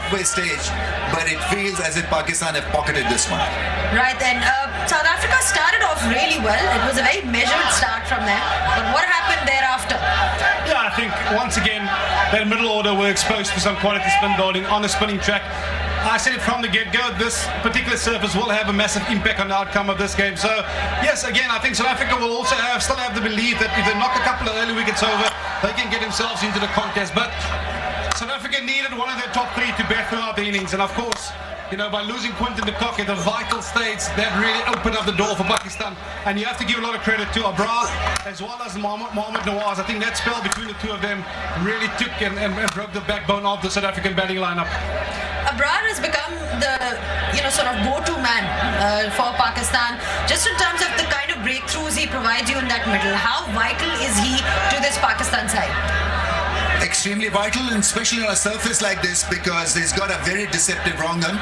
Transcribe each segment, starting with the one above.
halfway stage, but it feels as if Pakistan have pocketed this one. Right then, South Africa started off really well. It was a very measured start from them. But what happened thereafter? Yeah, I think once again, their middle order were exposed to some quality spin bowling on a spinning track. I said it from the get-go, this particular surface will have a massive impact on the outcome of this game. So, yes, again, I think South Africa will also still have the belief that if they knock a couple of early wickets over, they can get themselves into the contest. But South Africa needed one of their top three to bat throughout the innings. And, of course, you know, by losing Quinton de Kock at the vital stage, that really opened up the door for Pakistan. And you have to give a lot of credit to Abrar as well as Mohammad Nawaz. I think that spell between the two of them really took and broke the backbone of the South African batting lineup. Abrar has become the, sort of go-to man for Pakistan, just in terms of the kind of breakthroughs he provides you in that middle. How vital is he to this Pakistan side? Extremely vital, and especially on a surface like this, because he's got a very deceptive wrong gun.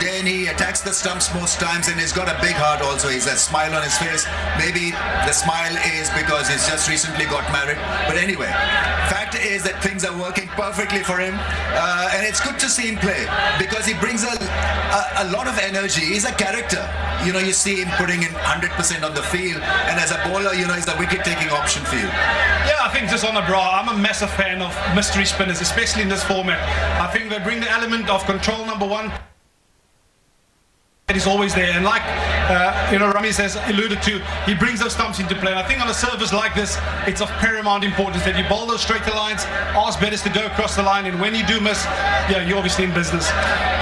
Then he attacks the stumps most times, and he's got a big heart also. He's a smile on his face. Maybe the smile is because he's just recently got married. But anyway, fact is that things are working perfectly for him, and it's good to see him play because he brings a lot of energy. He's a character. You know, you see him putting in 100% on the field, and as a bowler, you know, he's a wicket-taking option for you. Yeah, I think just on Abrar, I'm a massive fan of mystery spinners, especially in this format. I think they bring the element of control, number one. It is always there, and like Ramesh has alluded to, he brings those stumps into play. And I think on a surface like this, it's of paramount importance that you bowl those straight to lines, ask batters to go across the line, and when you do miss, yeah, you're obviously in business.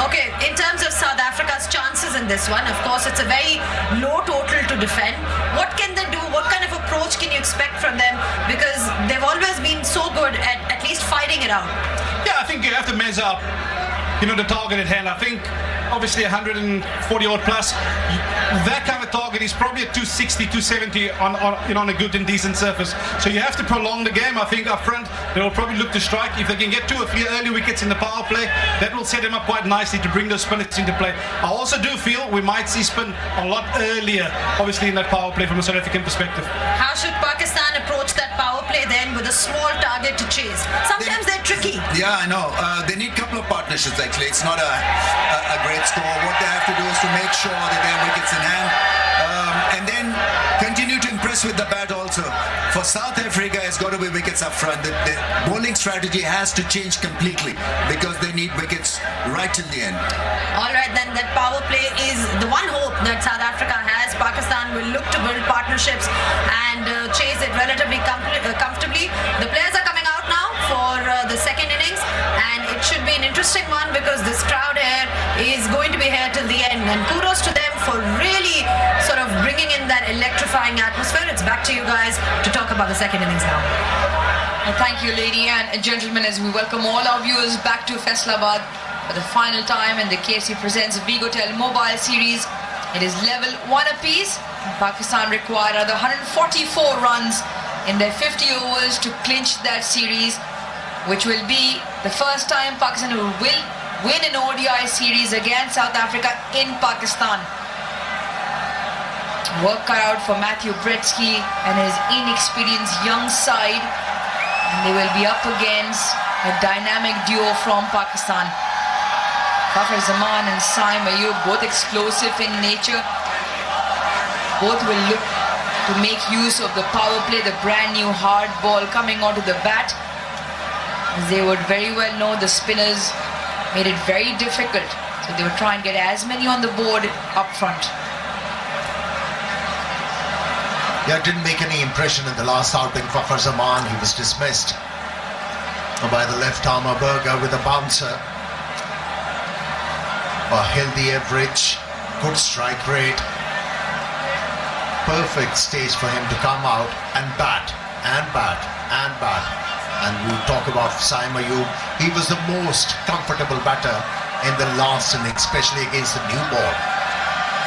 Okay, in terms of South Africa's chances in this one, of course, it's a very low total to defend. What can they do? What kind of approach can you expect from them? Because they've always been so good at least fighting it out. Yeah, I think you have to measure up, the target at hand. I think obviously 140 odd plus, that kind of target is probably at 260, 270 on a good and decent surface. So you have to prolong the game. I think up front they will probably look to strike. If they can get 2 or 3 early wickets in the power play, that will set them up quite nicely to bring those spinners into play. I also do feel we might see spin a lot earlier, obviously, in that power play from a South African perspective. How should Pakistan approach that power play then with a small target to chase? Sometimes they're tricky. Yeah, I know. They need a couple of partnerships actually. It's not a great score. What they have to do is to make sure that they have wickets in hand, and then continue to impress with the bat also. For South Africa, it's got to be wickets up front. The bowling strategy has to change completely because they need wickets right till the end. All right, then that power play is the one hope that South Africa has. Pakistan will look to build partnerships and chase it relatively comfortably. The players are coming out now for the second innings, and it should be an interesting one because this crowd here is going to be here till the end, and kudos to them for really sort of bringing in that electrifying atmosphere. It's back to you guys to talk about the second innings now. Thank you, ladies and gentlemen, as we welcome all our viewers back to Faisalabad for the final time in the KFC Presents Vigotel Mobile Series. It is level 1 apiece. Pakistan required another 144 runs in their 50 overs to clinch that series, which will be the first time Pakistan will win an ODI series against South Africa in Pakistan. Work cut out for Matthew Bretsky and his inexperienced young side, and they will be up against a dynamic duo from Pakistan. Fakhar Zaman and Saim Ayub, both explosive in nature. Both will look to make use of the power play, the brand new hard ball coming onto the bat. As they would very well know, the spinners made it very difficult, so they would try and get as many on the board up front. Yeah, it didn't make any impression in the last outing. Fakhar Zaman, he was dismissed by the left-armer Berger with a bouncer. A healthy average, good strike rate, perfect stage for him to come out and bat and bat and bat. And we talk about Saim Ayub. He was the most comfortable batter in the last inning, especially against the new ball.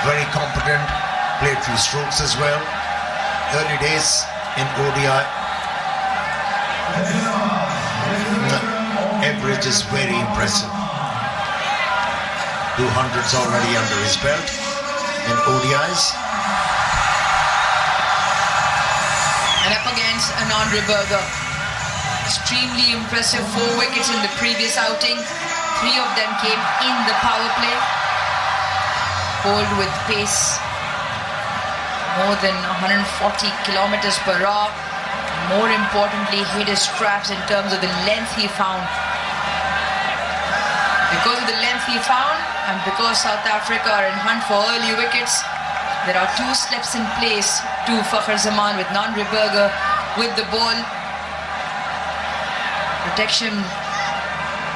Very competent, played few strokes as well. Early days in ODI. Average is very impressive. 200s already under his belt in ODIs. And up against Anandre Berger. Extremely impressive 4 wickets in the previous outing. 3 of them came in the power play. Bowled with pace, more than 140 kilometers per hour. More importantly, hit his straps in terms of the length he found. Because of the length he found, and because South Africa are in hunt for early wickets, there are 2 slips in place to Fakhar Zaman, with Nanriberger with the ball. Protection,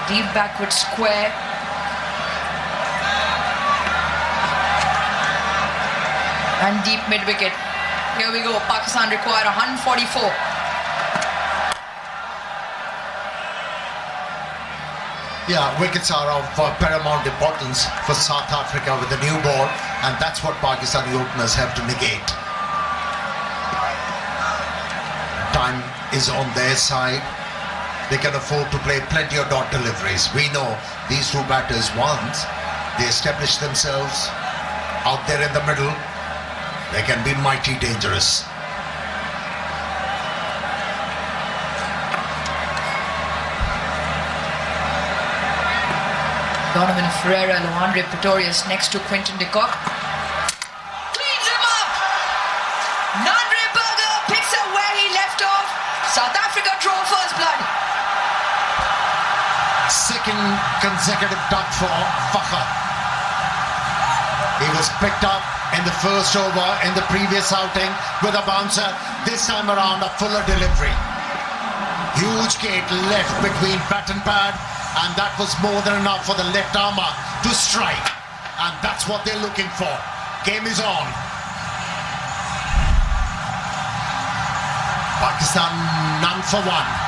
deep backward square. And deep mid wicket. Here we go. Pakistan require 144. Yeah, wickets are of paramount importance for South Africa with the new ball, and that's what Pakistani openers have to negate. Time is on their side. They can afford to play plenty of dot deliveries. We know these 2 batters, once they establish themselves out there in the middle, they can be mighty dangerous. Donovan Ferreira, Luandre Pretorius next to Quinton de Kock. Cleans him up! Nanriberger picks up where he left off. South Africa draw first blood. Second consecutive duck for Fakhar. He was picked up in the first over in the previous outing with a bouncer. This time around a fuller delivery. Huge gate left between bat and pad, and that was more than enough for the left armer to strike, and that's what they're looking for. Game is on. Pakistan none for 1.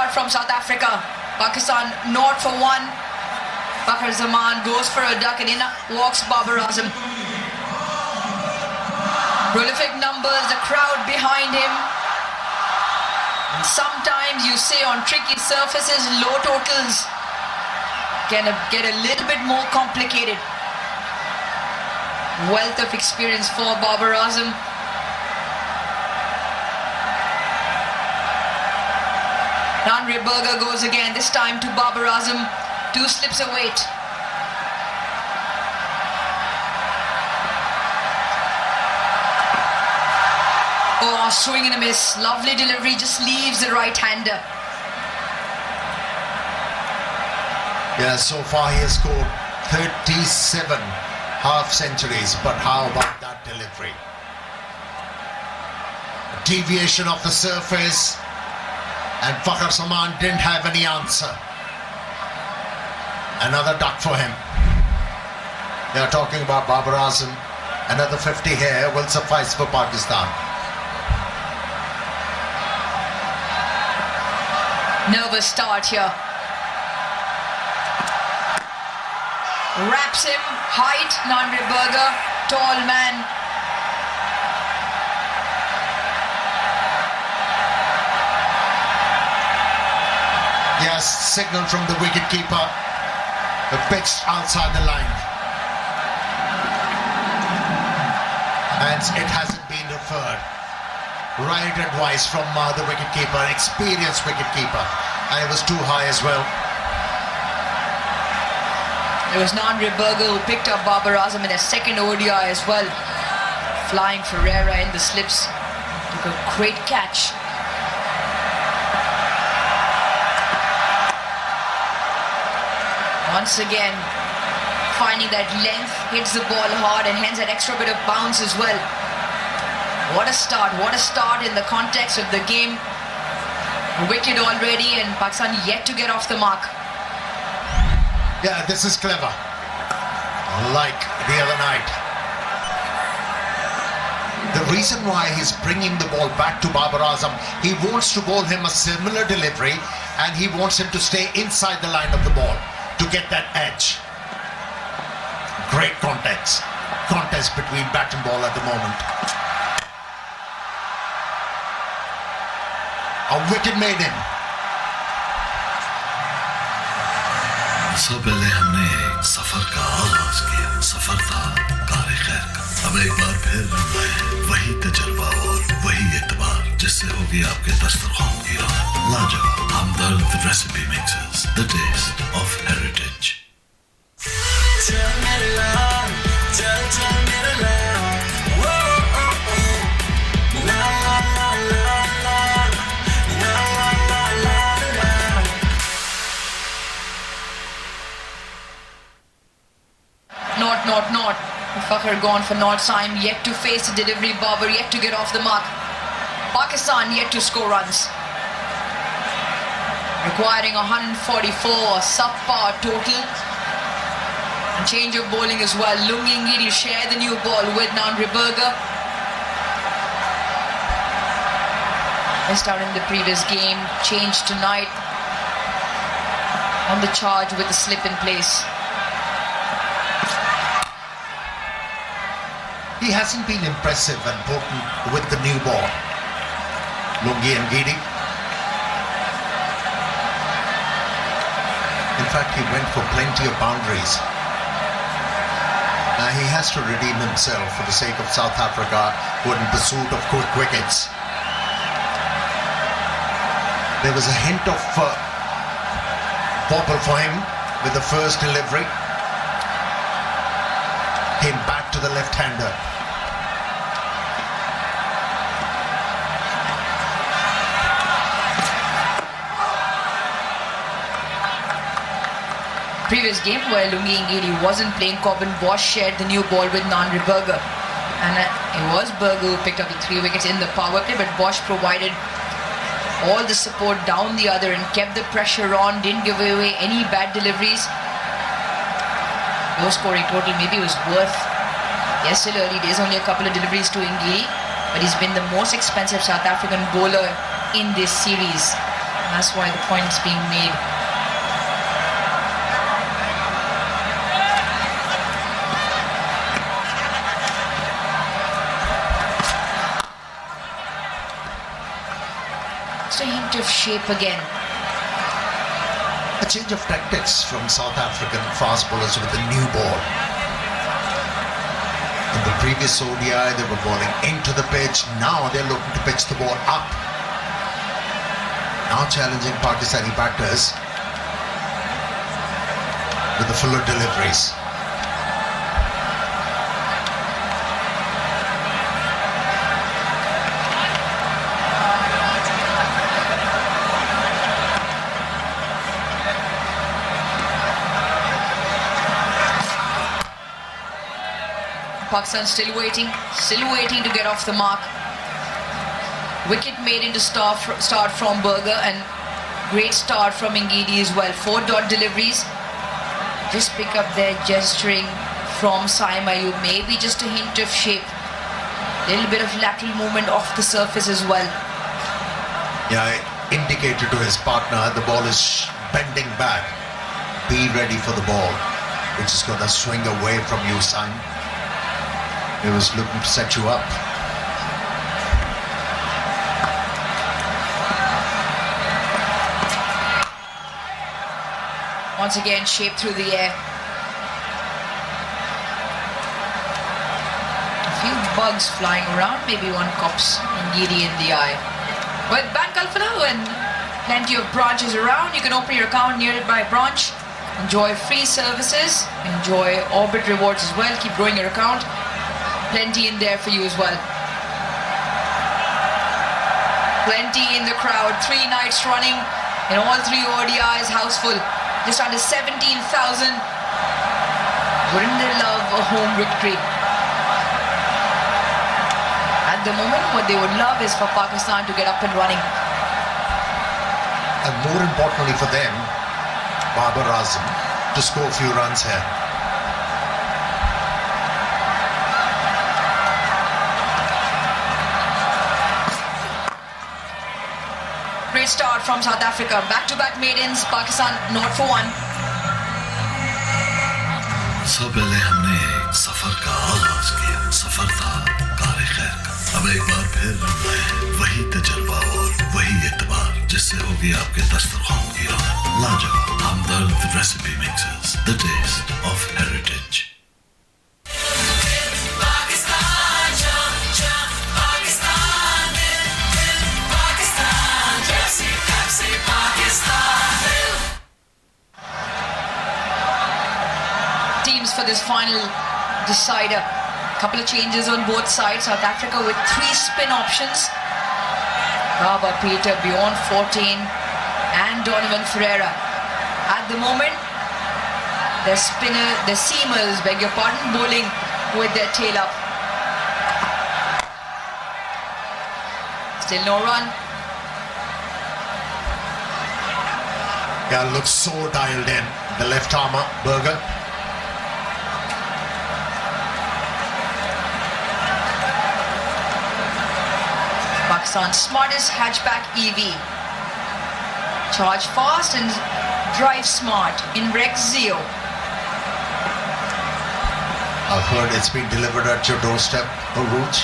From South Africa, Pakistan not for 1. Fakhar Zaman goes for a duck and in walks Babar Azam. Prolific numbers, the crowd behind him. And sometimes you say on tricky surfaces, low totals can get a little bit more complicated. Wealth of experience for Babar Azam. Nanriberger goes again, this time to Babar Azam. 2 slips await. Oh, swing and a miss. Lovely delivery, just leaves the right-hander. Yeah, so far he has scored 37 half centuries, but how about that delivery? Deviation of the surface, and Fakhar Zaman didn't have any answer. Another duck for him. They are talking about Babar Azam. Another 50 here will suffice for Pakistan. Nervous start here. Wraps him, height, Nanriberger, tall man. Yes, signal from the wicketkeeper. The pitch outside the line. And it hasn't been referred. Right advice from the wicketkeeper, experienced wicketkeeper. And it was too high as well. It was Nanriberger who picked up Babar Azam in a second ODI as well. Flying Ferreira in the slips. Took a great catch. Once again, finding that length, hits the ball hard and hence that extra bit of bounce as well. What a start in the context of the game. A wicket already, and Pakistan yet to get off the mark. Yeah, this is clever. Like the other night. The reason why he's bringing the ball back to Babar Azam, he wants to bowl him a similar delivery, and he wants him to stay inside the line of the ball to get that edge. Great contest between bat and ball at the moment. A wicket made him. उससे पहले हमने एक सफर का आगाज किया। सफर था car खैर का। अब एक बार फिर लाए वही तजर्बा और वही एतबार जिससे होगी आपके दस्तरखान की रौनक। लाजवाब Hamdard recipe mixes, the taste of heritage. Not. Fakhr gone for not time, yet to face the delivery. Babar yet to get off the mark. Pakistan yet to score runs. Requiring 144, a subpar total. And change of bowling as well. Lungi Ngidi share the new ball with Nanriberger. Missed out in the previous game, changed tonight. On the charge with a slip in place. He hasn't been impressive and potent with the new ball. Lungi Ngidi. In fact, he went for plenty of boundaries. He has to redeem himself for the sake of South Africa, who are in pursuit of quick wickets. There was a hint of bobble for him with the first delivery. Came back to the left-hander. Previous game where Lungi Ngidi wasn't playing, Corbin Bosch shared the new ball with Nanriberger. And it was Berger who picked up the 3 wickets in the power play, but Bosch provided all the support down the other and kept the pressure on, didn't give away any bad deliveries. Low scoring total maybe was worth, yes, still early days, only a couple of deliveries to Ngidi, but he's been the most expensive South African bowler in this series. And that's why the point's being made. A hint of shape again. A change of tactics from South African fast bowlers with the new ball. In the previous ODI, they were bowling into the pitch. Now they're looking to pitch the ball up. Now challenging Pakistani batters with the fuller deliveries. Pakistan still waiting to get off the mark. Wicket made into start from Berger, and great start from Ngidi as well. 4 dot deliveries. Just pick up their gesturing from Saim Ayub. Maybe just a hint of shape. Little bit of lateral movement off the surface as well. Yeah, indicated to his partner the ball is bending back. Be ready for the ball, which is going to swing away from you, Saim. He was looking to set you up. Once again, shape through the air. A few bugs flying around, maybe one cops Ngidi in the eye. With Bank Alfana and plenty of branches around, you can open your account nearby branch. Enjoy free services, enjoy Orbit rewards as well. Keep growing your account. Plenty in there for you as well. Plenty in the crowd. 3 nights running in all 3 ODIs, house full. Just under 17,000. Wouldn't they love a home victory? At the moment, what they would love is for Pakistan to get up and running. and more importantly for them, Babar Azam, to score a few runs here. Great start from South Africa. Back-to-back maidens. Pakistan not for one. सौ पहले हमने एक सफर का आगाज किया। सफर था car खैर का। अब एक बार फिर हम आए हैं वही तजर्बा और वही एतबार जिससे होगी आपके दस्तरखान की रौनक। लाजवाब Hamdard recipe mixes, the taste of heritage. Teams for this final decider. Couple of changes on both sides. South Africa with 3 spin options. Baba Peter beyond 14 and Donovan Ferreira. At the moment, the seamers, beg your pardon, bowling with their tail up. Still no run. Yeah, looks so dialed in. The left armer, Berger. Pakistan's smartest hatchback EV. Charge fast and drive smart in Rex Zeo. I've heard it's been delivered at your doorstep, Aruj.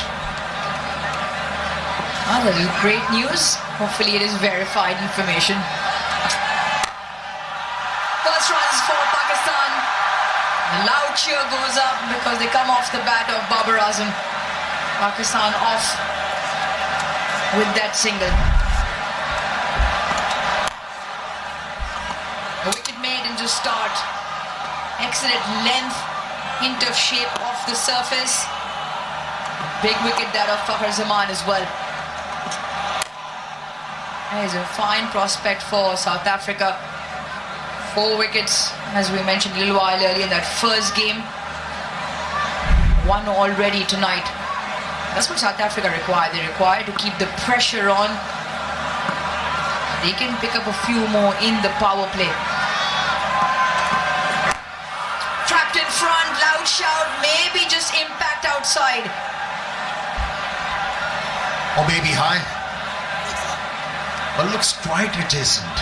That is great news. Hopefully it is verified information. First runs for Pakistan. A loud cheer goes up because they come off the bat of Babar Azam. Pakistan off with that single. A wicket made into start. Excellent length, hint of shape off the surface. Big wicket that of Fakhar Zaman as well. He's a fine prospect for South Africa. 4 wickets, as we mentioned a little while earlier in that first game. 1 already tonight. That's what South Africa require. They require to keep the pressure on. They can pick up a few more in the power play. Trapped in front, loud shout, maybe just impact outside. Or maybe high. But looks quite it isn't.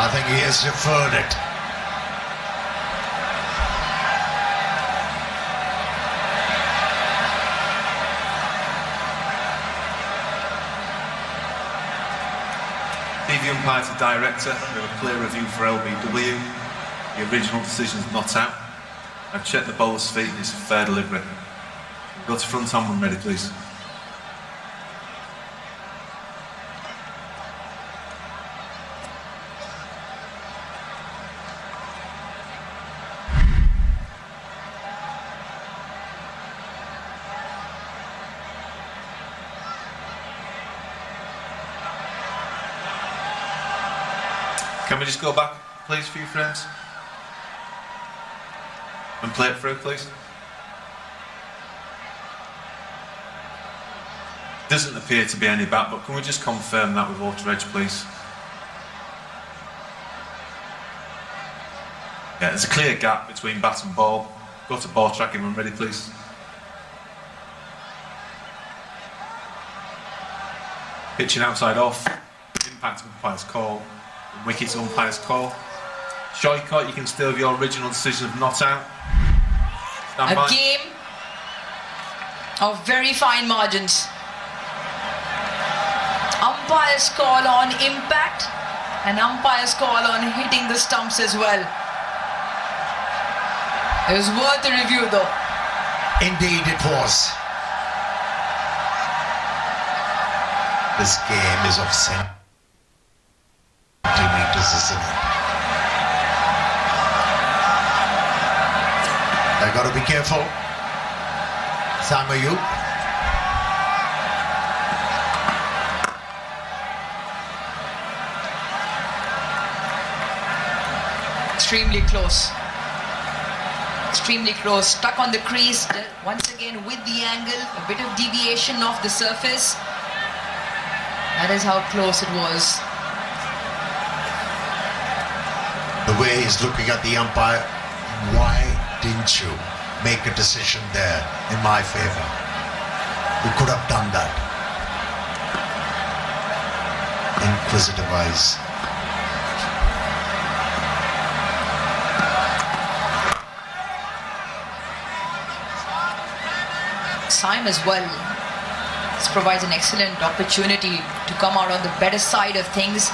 I think he has deferred it. TV umpire to director, we have a clear review for LBW. The original decision is not out. I've checked the bowler's feet and it's a fair delivery. Go to front hand when ready, please. Can we just go back, please, for you friends? And play it through, please. Doesn't appear to be any bat, but can we just confirm that with water edge, please? Yeah, there's a clear gap between bat and ball. Go to ball tracking when ready, please. Pitching outside off. Impact umpire's call. Wickets umpire's call. Shoycott, you can still have your original decision of not out. Stand by. A game of very fine margins. Umpire's call on impact and umpire's call on hitting the stumps as well. It was worth a review though. Indeed it was. This game is of centimeters, isn't it? I got to be careful. Sam Ayub. Extremely close. Extremely close. Stuck on the crease. Once again. again with the angle, a bit of deviation off the surface. That is how close it was. The way he's looking at the umpire, why didn't you make a decision there in my favor? You could have done that. Inquisitive eyes. Saim as well. This provides an excellent opportunity to come out on the better side of things.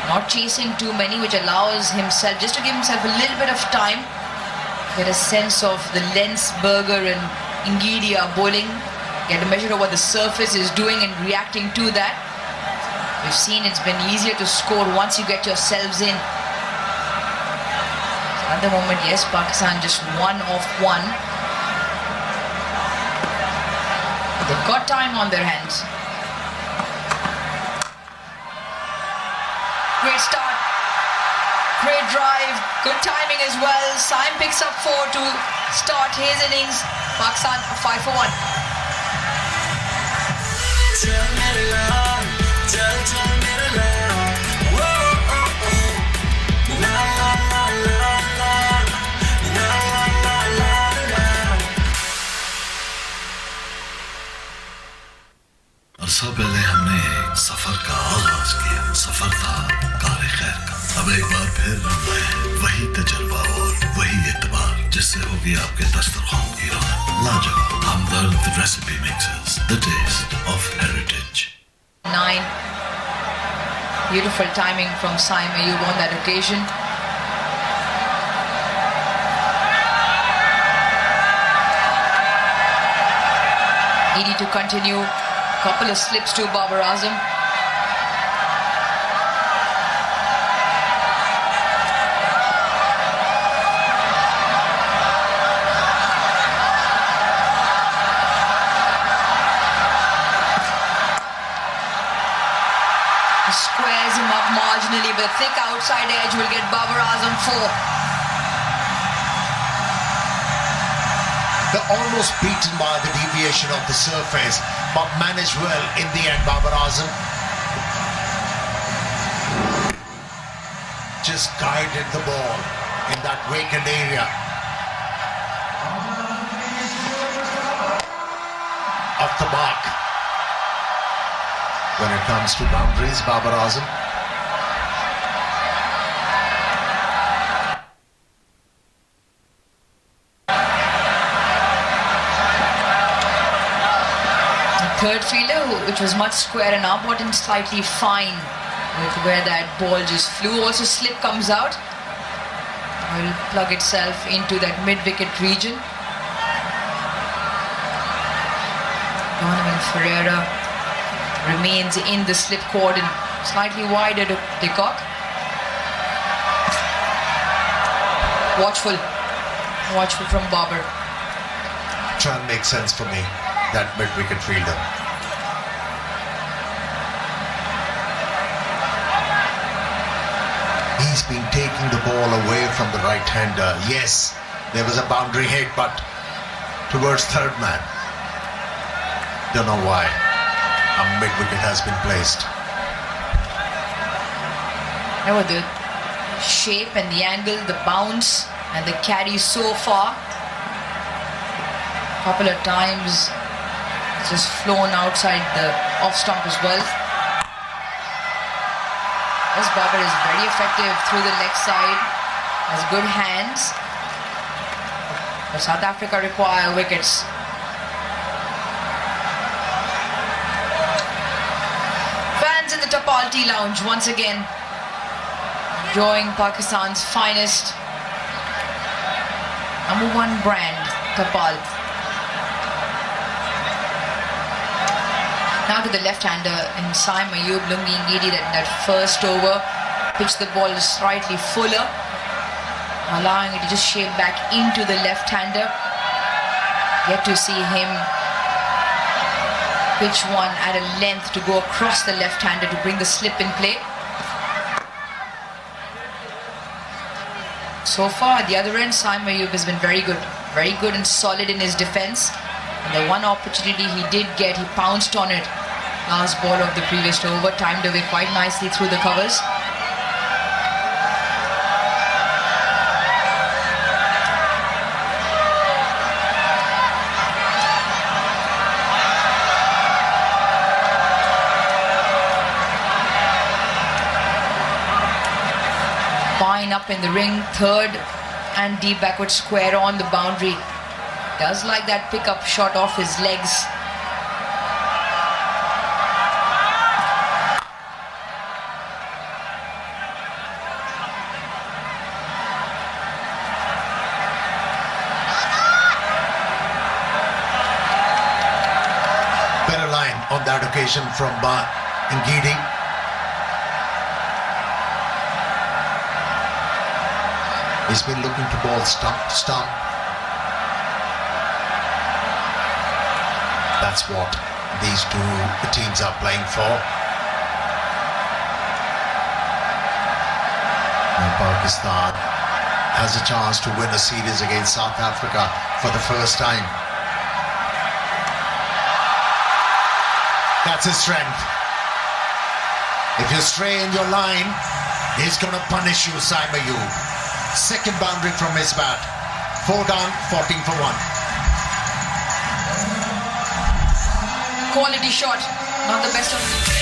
Not chasing too many, which allows himself just to give himself a little bit of time. Get a sense of the lengths Berger and Ngidi are bowling. Get a measure of what the surface is doing and reacting to that. We've seen it's been easier to score once you get yourselves in. So at the moment, yes, Pakistan just 1 off 1. They've got time on their hands. Great start, great drive, good timing as well. Saim picks up 4 to start his innings. Pakistan 5 for 1. अरसा पहले हमने एक सफर का आगाज किया। सफर था car खैर का। अब एक बार फिर रंगाए वही तजर्बा और वही एतबार जिससे होगी आपके दस्तरखान की रौनक। लाजवाब Hamdard recipe mixers, the taste of heritage. 9. Beautiful timing from Saim Ayub on that occasion. Needy to continue. Couple of slips to Babar Azam. Squares him up marginally, but a thick outside edge will get Babar Azam 4. They're almost beaten by the deviation of the surface, but managed well in the end. Babar Azam just guided the ball in that vacant area. Off the mark. When it comes to boundaries, Babar Azam. Third fielder, which was much square and up, bottom slightly fine with where that ball just flew. Also slip comes out. Will plug itself into that mid-wicket region. Donovan Ferreira remains in the slip cordon, slightly wider to Peacock. Watchful from Babar. Trying to make sense for me, that mid-wicket fielder. He's been taking the ball away from the right-hander. Yes, there was a boundary hit, but towards third man. Don't know why a mid-wicket has been placed. Now the shape and the angle, the bounce and the carry so far. Couple of times just flown outside the off stump as well. This Babar is very effective through the leg side, has good hands. But South Africa require wickets. Fans in the Tapal Lounge once again enjoying Pakistan's finest #1 brand, Tapal. Now to the left-hander in Saim Ayub, Lungi Ngidi, that first over pitched the ball slightly fuller, allowing it to just shape back into the left-hander. Yet to see him pitch one at a length to go across the left-hander to bring the slip in play. So far, at the other end, Saim Ayub has been very good. very good and solid in his defense. And the one opportunity he did get, he pounced on it. Last ball of the previous over, timed away quite nicely through the covers. Fine up in the ring, third and deep backward square on the boundary. Does like that pickup shot off his legs. Better line on that occasion from Ngidi. He's been looking to ball stump to stump. That's what these two teams are playing for. And Pakistan has a chance to win a series against South Africa for the first time. That's his strength. If you stray in your line, he's going to punish you, Saima Ayub. Second boundary from his bat. 4 down, 14 for 1. Quality shot, not the best of.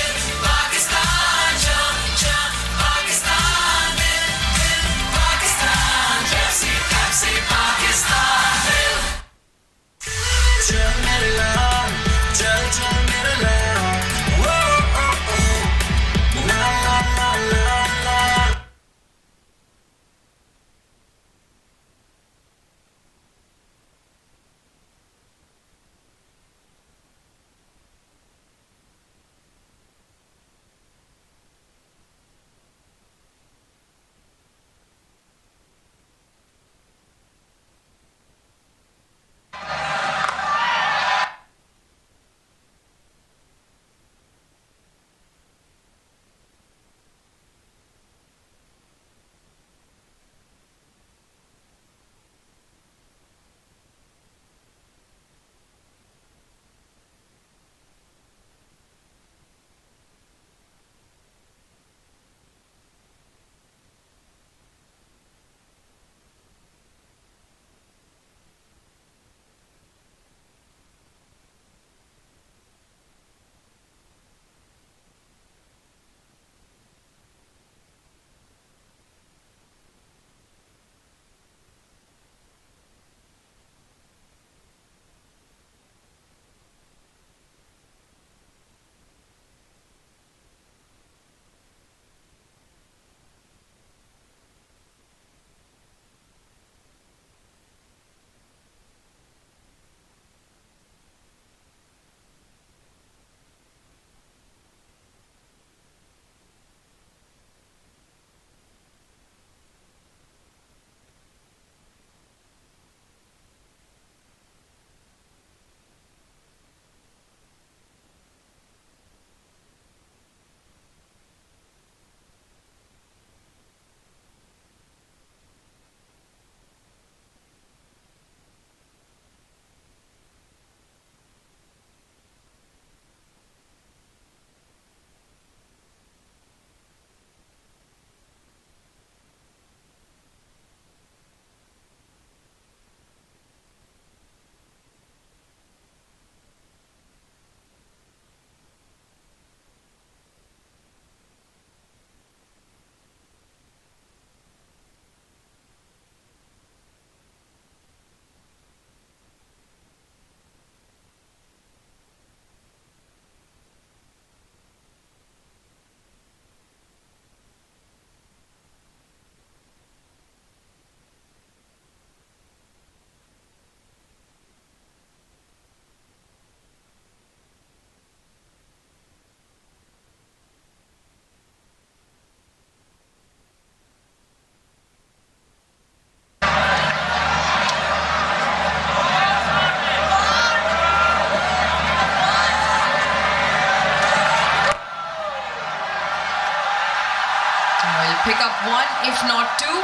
Pick up one, if not two.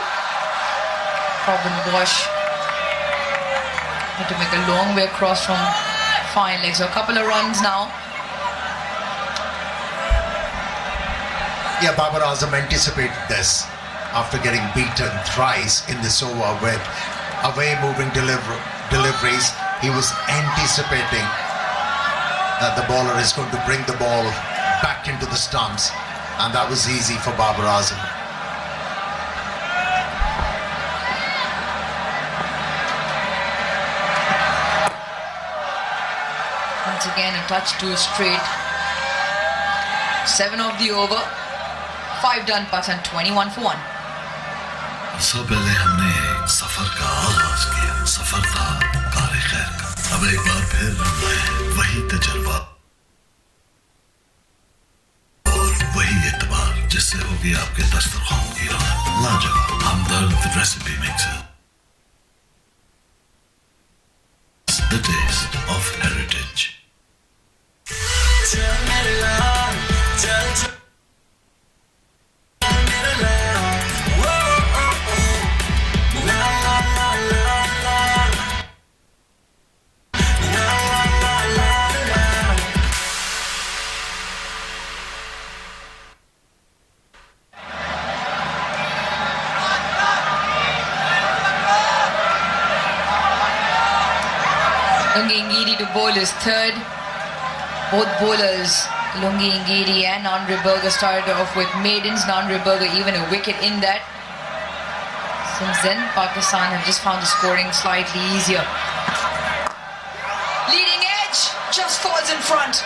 Robin Bosch Had to make a long way across from fine leg. So a couple of runs now. Yeah, Babar Azam anticipated this after getting beaten thrice in this over with away moving deliveries. He was anticipating that the bowler is going to bring the ball back into the stumps, and that was easy for Babar Azam. Once again a touch too straight. 7 of the over. 5 done, Pakistan 21 for 1. सब पहले हमने एक सफर का आगाज किया। सफर था car खैर का। अब एक बार फिर वही तजुर्बा और वही एतबार जिससे होगी आपके दस्तरखान की रौनक। लाजवाब Hamdard recipe mixer, the taste of heritage. Lungi Ngidi to bowl his third. Both bowlers, Lungi Ngidi and Andre Berger, started off with maidens. Andre Berger even a wicket in that. Since then, Pakistan have just found the scoring slightly easier. Leading edge just falls in front.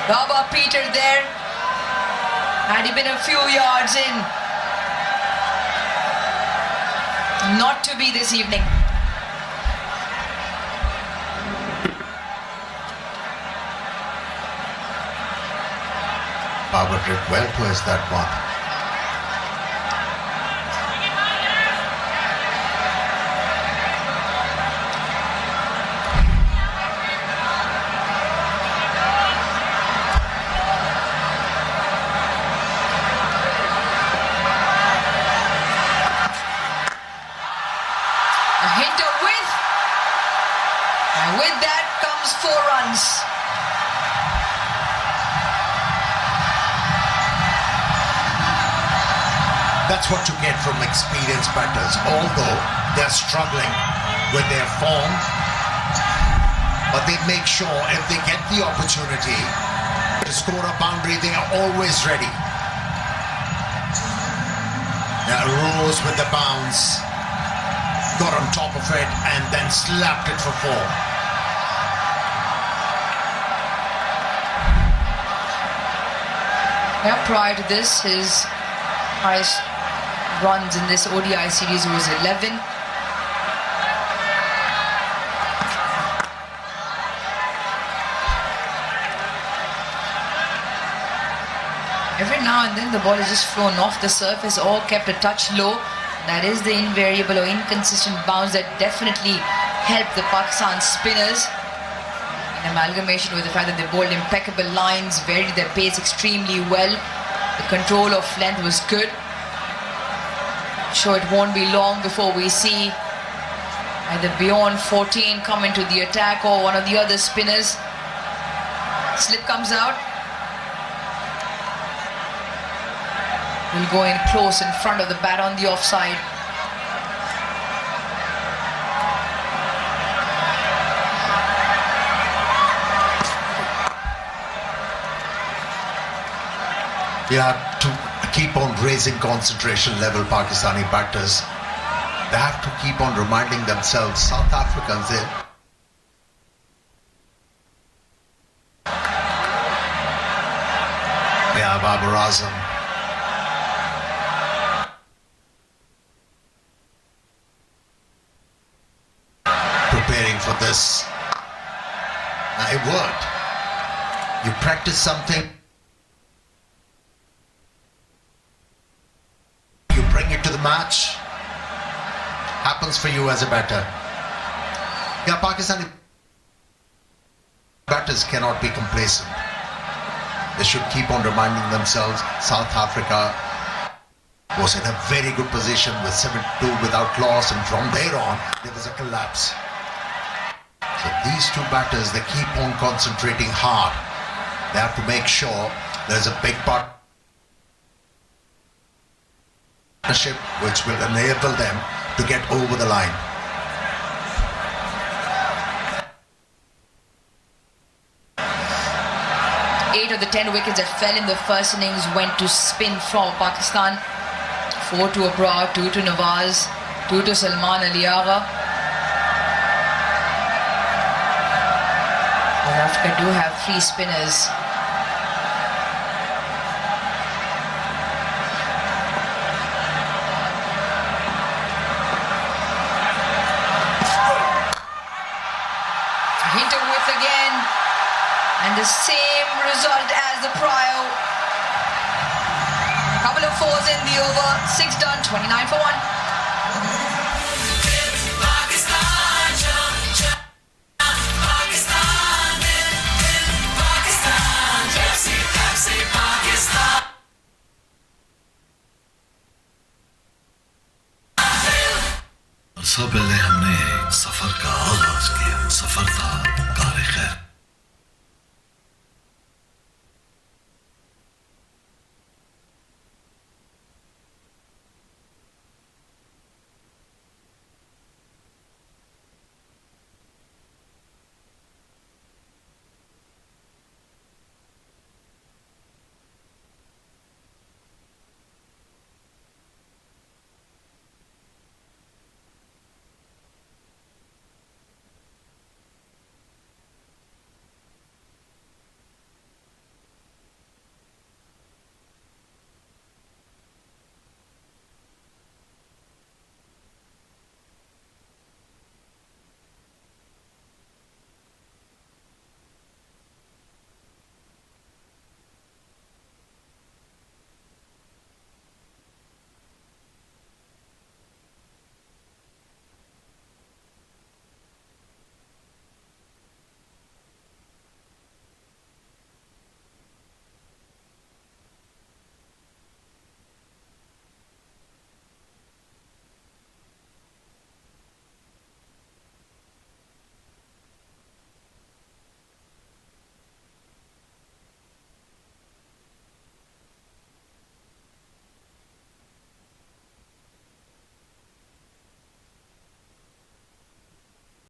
Baba Peter there. Had he been a few yards in. Not to be this evening. Babar did well to us that one. A hit of width. And with that comes 4 runs. That's what you get from experienced batters. Although they're struggling with their form, but they make sure if they get the opportunity to score a boundary, they are always ready. Now Rose with the bounce, got on top of it and then slapped it for 4. Yeah, prior to this, his highest runs in this ODI series was 11. Every now and then the ball is just flown off the surface or kept a touch low. That is the invariable or inconsistent bounce that definitely helped the Pakistan spinners. In amalgamation with the fact that they bowled impeccable lines, varied their pace extremely well. The control of length was good. Sure, it won't be long before we see either beyond 14 come into the attack or one of the other spinners. Slip comes out. Will go in close in front of the bat on the offside. They have to keep on raising concentration level, Pakistani batters. They have to keep on reminding themselves, South Africans, Babar Azam. Preparing for this. It worked. You practice something, you bring it to the match, happens for you as a batter. Yeah, Pakistani batters cannot be complacent. They should keep on reminding themselves, South Africa was in a very good position with 7-2 without loss, and from there on there was a collapse. So these two batters, they keep on concentrating hard. They have to make sure there's a big partnership which will enable them to get over the line. Eight of the 10 wickets that fell in the first innings went to spin from Pakistan. 4 to Abrar, 2 to Nawaz, 2 to Salman Aliagha. South Africa do have 3 spinners. Hit a whiff again, and the same result as the prior. Couple of fours in the over, 6 done, 29 for 1. अरसा पहले हमने एक सफर का आगाज किया। सफर था